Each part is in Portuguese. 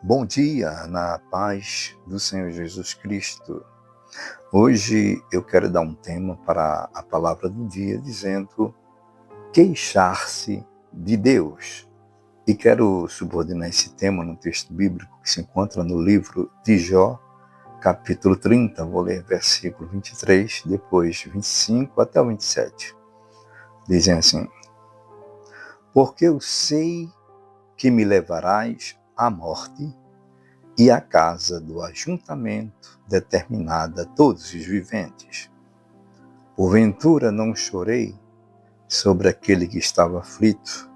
Bom dia, na paz do Senhor Jesus Cristo. Hoje eu quero dar um tema para a palavra do dia, dizendo queixar-se de Deus. E quero subordinar esse tema no texto bíblico que se encontra no livro de Jó, capítulo 30, vou ler versículo 23, depois 25 até o 27. Dizem assim: porque eu sei que me levarás à morte, e à casa do ajuntamento determinada a todos os viventes. Porventura não chorei sobre aquele que estava aflito,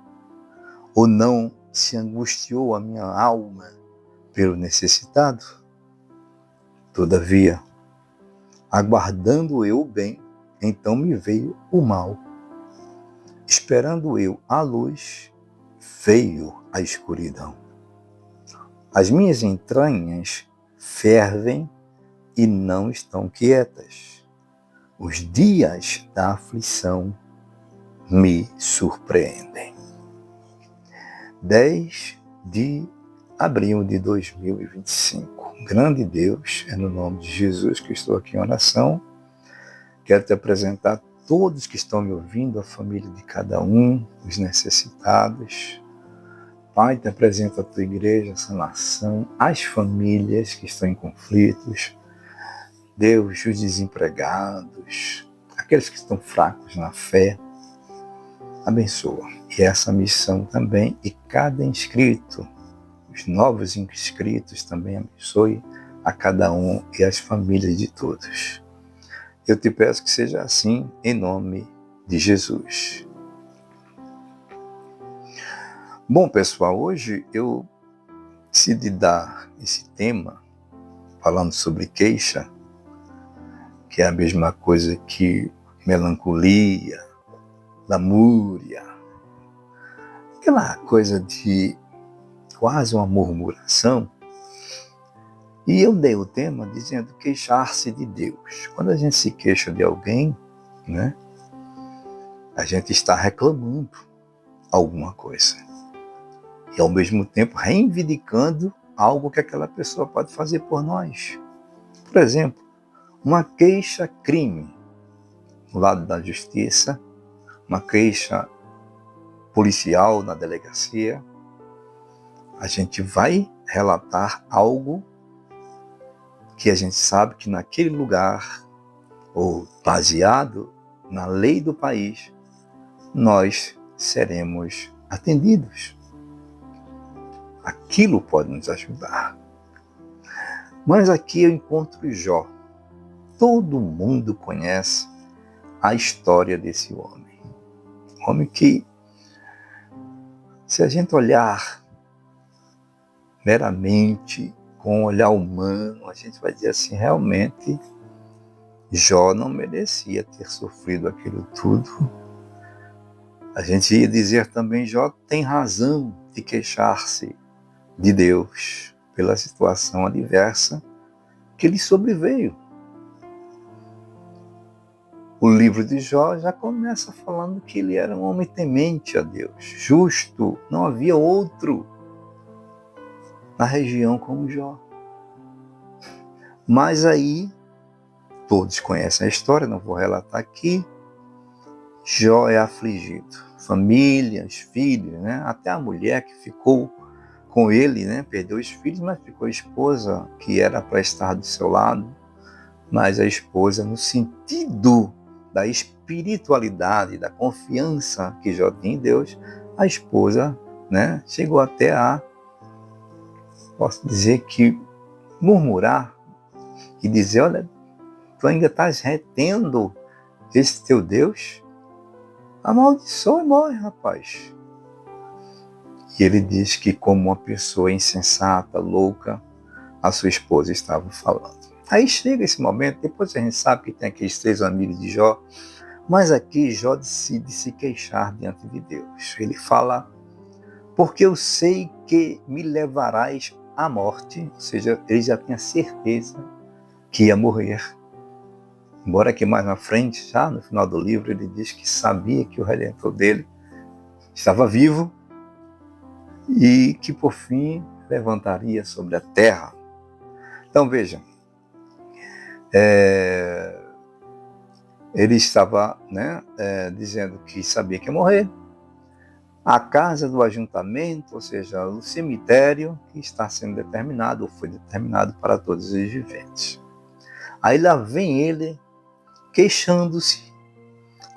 ou não se angustiou a minha alma pelo necessitado? Todavia, aguardando eu o bem, então me veio o mal. Esperando eu a luz, veio a escuridão. As minhas entranhas fervem e não estão quietas. Os dias da aflição me surpreendem. 10 de abril de 2025. Grande Deus, é no nome de Jesus que estou aqui em oração. Quero te apresentar todos que estão me ouvindo, a família de cada um, os necessitados. Pai, te apresento a tua igreja, essa nação, as famílias que estão em conflitos, Deus, os desempregados, aqueles que estão fracos na fé, abençoa. E essa missão também, e cada inscrito, os novos inscritos também abençoe a cada um e as famílias de todos. Eu te peço que seja assim, em nome de Jesus. Bom, pessoal, hoje eu decidi dar esse tema, falando sobre queixa, que é a mesma coisa que melancolia, lamúria, aquela coisa de quase uma murmuração. E eu dei o tema dizendo queixar-se de Deus. Quando a gente se queixa de alguém, né, a gente está reclamando alguma coisa. E ao mesmo tempo reivindicando algo que aquela pessoa pode fazer por nós. Por exemplo, uma queixa-crime no lado da justiça, uma queixa policial na delegacia. A gente vai relatar algo que a gente sabe que naquele lugar, ou baseado na lei do país, nós seremos atendidos. Aquilo pode nos ajudar. Mas aqui eu encontro Jó. Todo mundo conhece a história desse homem. Homem que, se a gente olhar meramente com um olhar humano, a gente vai dizer assim, realmente Jó não merecia ter sofrido aquilo tudo. A gente ia dizer também, Jó tem razão de queixar-se de Deus pela situação adversa que lhe sobreveio. O livro de Jó já começa falando que ele era um homem temente a Deus, justo, não havia outro na região como Jó. Mas aí, todos conhecem a história, não vou relatar aqui, Jó é afligido. Família, os filhos, né? Até a mulher que ficou com ele, né? Perdeu os filhos, mas ficou a esposa que era para estar do seu lado. Mas a esposa, no sentido da espiritualidade, da confiança que Jó tinha em Deus, a esposa, né? Chegou até a, posso dizer que, murmurar e dizer, olha, tu ainda estás retendo esse teu Deus? Amaldiçoa e morre, rapaz. E ele diz que como uma pessoa insensata, louca, a sua esposa estava falando. Aí chega esse momento, depois a gente sabe que tem aqueles 3 amigos de Jó, mas aqui Jó decide se queixar diante de Deus. Ele fala, porque eu sei que me levarás à morte, ou seja, ele já tinha certeza que ia morrer. Embora que mais na frente, já no final do livro, ele diz que sabia que o Redentor dele estava vivo e que por fim levantaria sobre a terra. Então veja, ele estava, dizendo que sabia que ia morrer. A casa do ajuntamento, ou seja, o cemitério que está sendo determinado, ou foi determinado para todos os viventes. Aí lá vem ele queixando-se,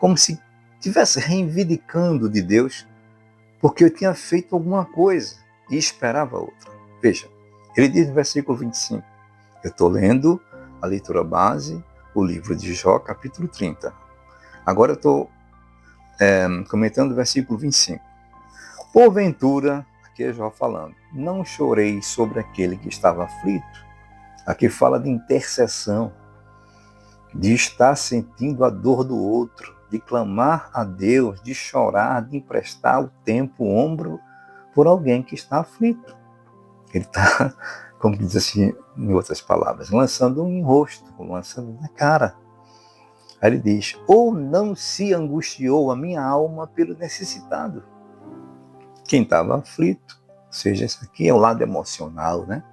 como se estivesse reivindicando de Deus, porque eu tinha feito alguma coisa e esperava outra. Veja, ele diz no versículo 25, eu estou lendo a leitura base, o livro de Jó, capítulo 30. Agora eu estou comentando o versículo 25. Porventura, aqui é Jó falando, não chorei sobre aquele que estava aflito. Aqui fala de intercessão, de estar sentindo a dor do outro, de clamar a Deus, de chorar, de emprestar o tempo, o ombro, por alguém que está aflito. Ele está, como diz assim, em outras palavras, lançando um enrosto, lançando na cara. Aí ele diz, ou não se angustiou a minha alma pelo necessitado. Quem estava aflito, ou seja, isso aqui é o lado emocional, né?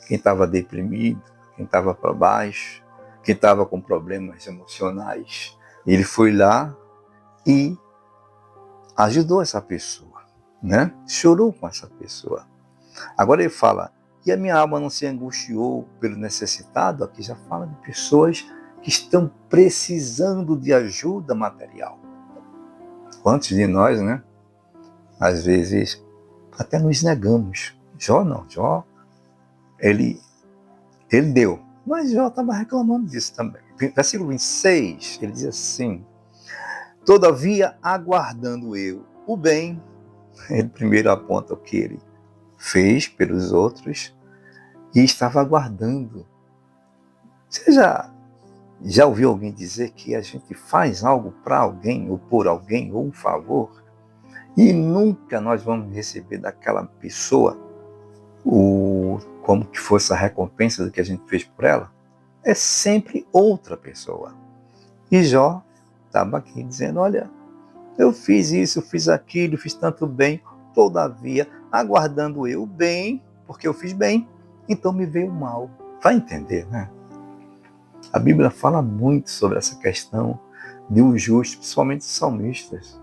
Quem estava deprimido, quem estava para baixo, quem estava com problemas emocionais, ele foi lá e ajudou essa pessoa, né? Chorou com essa pessoa. Agora ele fala, e a minha alma não se angustiou pelo necessitado? Aqui já fala de pessoas que estão precisando de ajuda material. Quantos de nós, né? Às vezes até nos negamos. Jó não, Jó, ele deu. Mas Jó estava reclamando disso também. Versículo 26, ele diz assim, todavia aguardando eu o bem, ele primeiro aponta o que ele fez pelos outros e estava aguardando. Você já ouviu alguém dizer que a gente faz algo para alguém ou por alguém ou um favor e nunca nós vamos receber daquela pessoa como que fosse a recompensa do que a gente fez por ela? É sempre outra pessoa. E Jó estava aqui dizendo, olha, eu fiz isso, eu fiz aquilo, fiz tanto bem, todavia, aguardando eu bem, porque eu fiz bem, então me veio mal. Vai entender, né? A Bíblia fala muito sobre essa questão de um justo, principalmente os salmistas.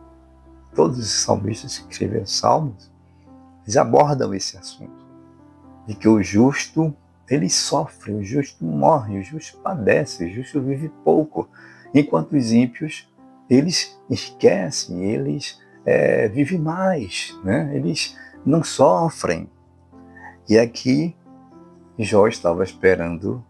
Todos os salmistas que escreveram salmos, eles abordam esse assunto, de que o justo, ele sofre, o justo morre, o justo padece, o justo vive pouco, enquanto os ímpios, eles esquecem, eles vivem mais, né? Eles não sofrem. E aqui, Jó estava esperando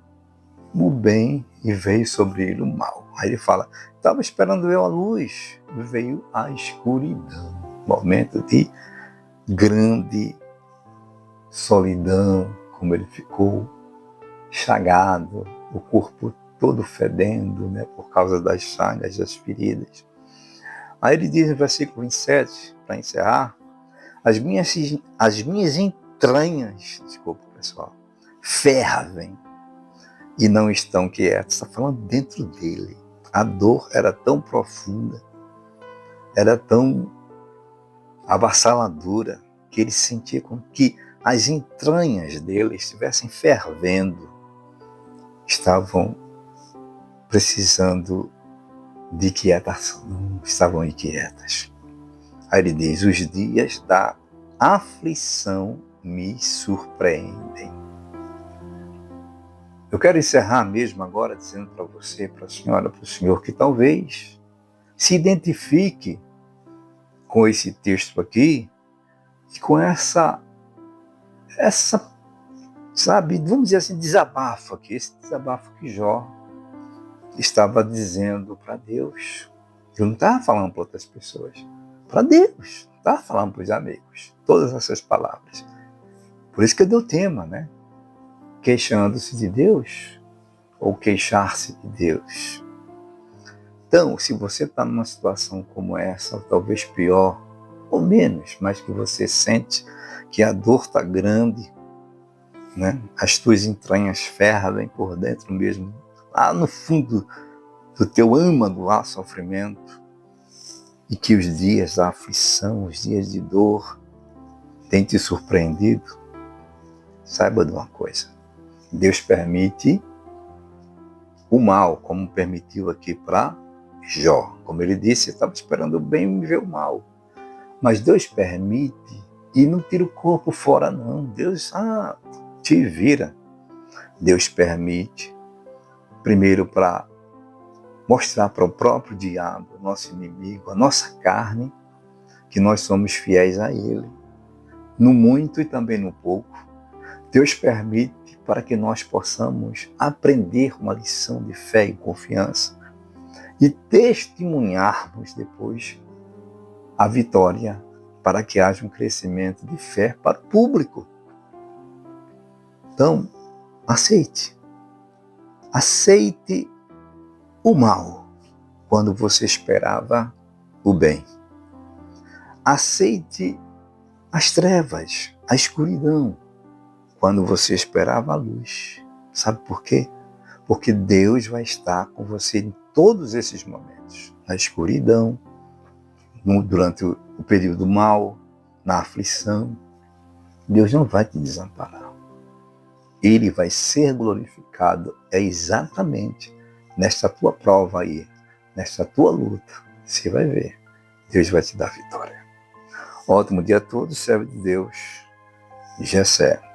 o bem e veio sobre ele o mal. Aí ele fala, estava esperando eu a luz, veio a escuridão. Momento de grande solidão, como ele ficou chagado, o corpo todo fedendo, né, por causa das chagas, das feridas. Aí ele diz no versículo 27, para encerrar, as minhas entranhas, desculpa pessoal, fervem e não estão quietas. Está falando dentro dele. A dor era tão profunda, era tão avassaladora, que ele sentia como que as entranhas dele estivessem fervendo, estavam precisando de quietação, estavam inquietas. Aí ele diz, os dias da aflição me surpreendem. Eu quero encerrar mesmo agora dizendo para você, para a senhora, para o senhor, que talvez se identifique com esse texto aqui e com essa, sabe, vamos dizer assim, desabafo aqui, esse desabafo que Jó estava dizendo para Deus. Eu não estava falando para outras pessoas, para Deus, não estava falando para os amigos, todas essas palavras. Por isso que eu dei o tema, né? Queixando-se de Deus ou queixar-se de Deus. Então, se você está numa situação como essa, ou talvez pior, ou menos, mas que você sente que a dor está grande, né? As tuas entranhas fervem por dentro mesmo, lá no fundo do teu âmago há sofrimento, e que os dias da aflição, os dias de dor, têm te surpreendido, Saiba de uma coisa. Deus permite o mal, como permitiu aqui para Jó. Como ele disse, estava esperando o bem e ver o mal. Mas Deus permite e não tira o corpo fora, não. Deus te vira. Deus permite, primeiro para mostrar para o próprio diabo, nosso inimigo, a nossa carne, que nós somos fiéis a ele, no muito e também no pouco. Deus permite para que nós possamos aprender uma lição de fé e confiança e testemunharmos depois a vitória, para que haja um crescimento de fé para o público. Então, aceite o mal quando você esperava o bem. Aceite as trevas, a escuridão, quando você esperava a luz. Sabe por quê? Porque Deus vai estar com você em todos esses momentos. Na escuridão, durante o período mal, na aflição. Deus não vai te desamparar. Ele vai ser glorificado exatamente nesta tua prova aí, nesta tua luta. Você vai ver. Deus vai te dar vitória. Ótimo dia a todos, servo de Deus, Gessé.